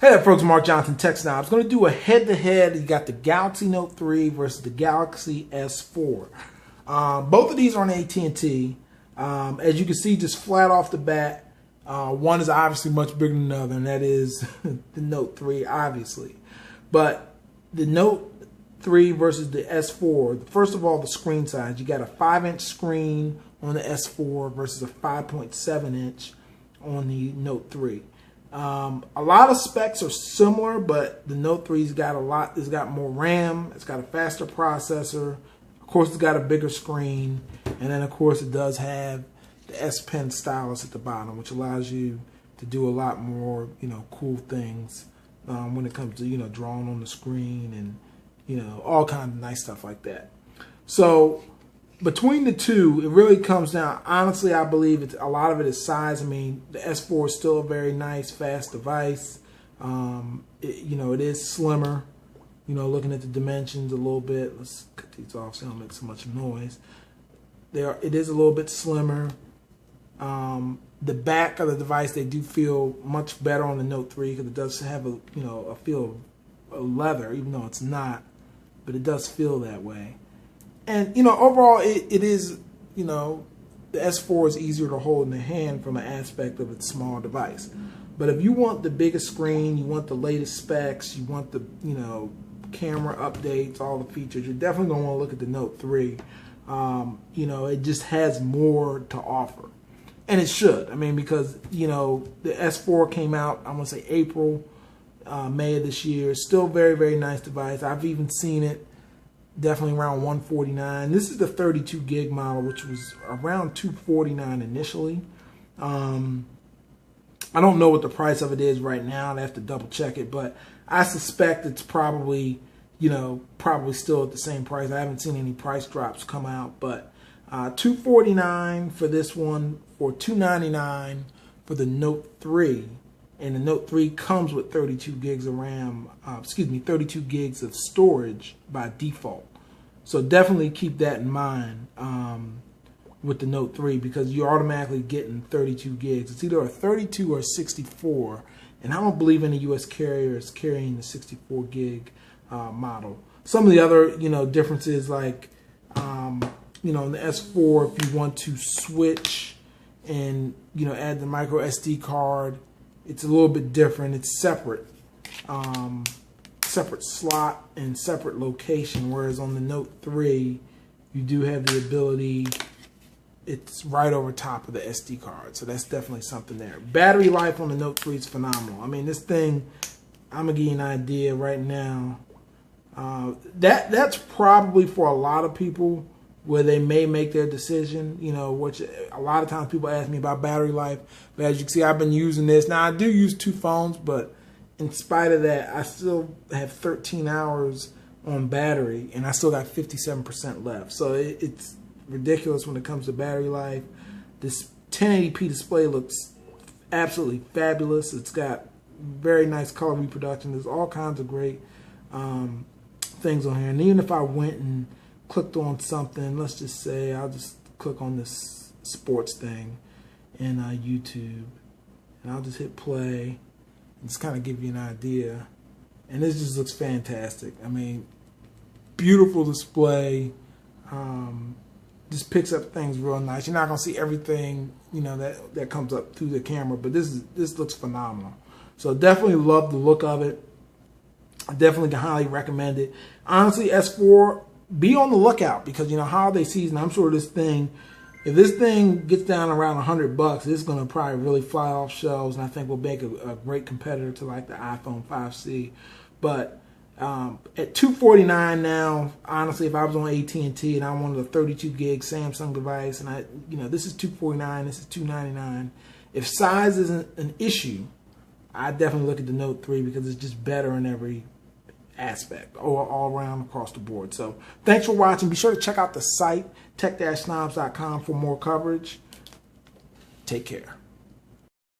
Hey there folks, Mark Johnson, Tech Snobs. Going to do a head-to-head. You got the Galaxy Note 3 versus the Galaxy S4. Both of these are on AT&T. As you can see, just flat off the bat, one is obviously much bigger than the other, and that is the Note 3, obviously. But the Note 3 versus the S4, first of all, the screen size. You got a 5-inch screen on the S4 versus a 5.7-inch on the Note 3. A lot of specs are similar, but the Note 3's got a lot. It's got more RAM. It's got a faster processor. Of course, it's got a bigger screen, and then of course it does have the S Pen stylus at the bottom, which allows you to do a lot more, cool things when it comes to drawing on the screen and all kinds of nice stuff like that. So between the two, it really comes down. Honestly, I believe a lot of it is size. I mean, the S4 is still a very nice, fast device. It is slimmer. Looking at the dimensions a little bit. Let's cut these off so they don't make so much noise. It is a little bit slimmer. The back of the device, they do feel much better on the Note 3 because it does have a feel of leather, even though it's not, but it does feel that way. And, overall, it is, the S4 is easier to hold in the hand from an aspect of its small device. But if you want the biggest screen, you want the latest specs, you want the, camera updates, all the features, you're definitely going to want to look at the Note 3. It just has more to offer. And it should. I mean, because, the S4 came out, I want to say April, May of this year. Still very, very nice device. I've even seen it definitely around $149. This is the 32 gig model, which was around $249 initially. I don't know what the price of it is right now. I have to double check it, but I suspect it's probably, probably still at the same price. I haven't seen any price drops come out, but $249 for this one, for $299 for the Note 3. And the Note 3 comes with 32 gigs of RAM, 32 gigs of storage by default. So definitely keep that in mind with the Note 3 because you're automatically getting 32 gigs. It's either a 32 or a 64, and I don't believe any U.S. carrier is carrying the 64 gig model. Some of the other, differences like, in the S4, if you want to switch and, add the micro SD card, it's a little bit different. It's separate. Separate slot and separate location, whereas on the Note 3 you do have the ability, it's right over top of the SD card, so that's definitely something there. Battery life on the Note 3 is phenomenal. I mean, this thing, I'm gonna give you an idea right now. That's probably for a lot of people where they may make their decision, which a lot of times people ask me about battery life, but as you can see, I've been using this. Now, I do use two phones, but in spite of that, I still have 13 hours on battery, and I still got 57% left. So it's ridiculous when it comes to battery life. This 1080p display looks absolutely fabulous. It's got very nice color reproduction. There's all kinds of great things on here. And even if I went and clicked on something, let's just say I'll just click on this sports thing in YouTube, and I'll just hit play. Just kind of give you an idea, and this just looks fantastic. I mean, beautiful display. Just picks up things real nice. You're not gonna see everything that comes up through the camera, but this looks phenomenal. So definitely love the look of it. I definitely can highly recommend it. Honestly, S4, be on the lookout because holiday season. I'm sure if this thing gets down around $100, it's going to probably really fly off shelves, and I think will make a great competitor to like the iPhone 5C. But at $249 now, honestly, if I was on AT&T and I wanted a 32 gig Samsung device, and this is $249, this is $299. If size isn't an issue, I definitely look at the Note 3 because it's just better in every aspect, all around across the board. So thanks for watching. Be sure to check out the site tech-snobs.com for more coverage. Take care.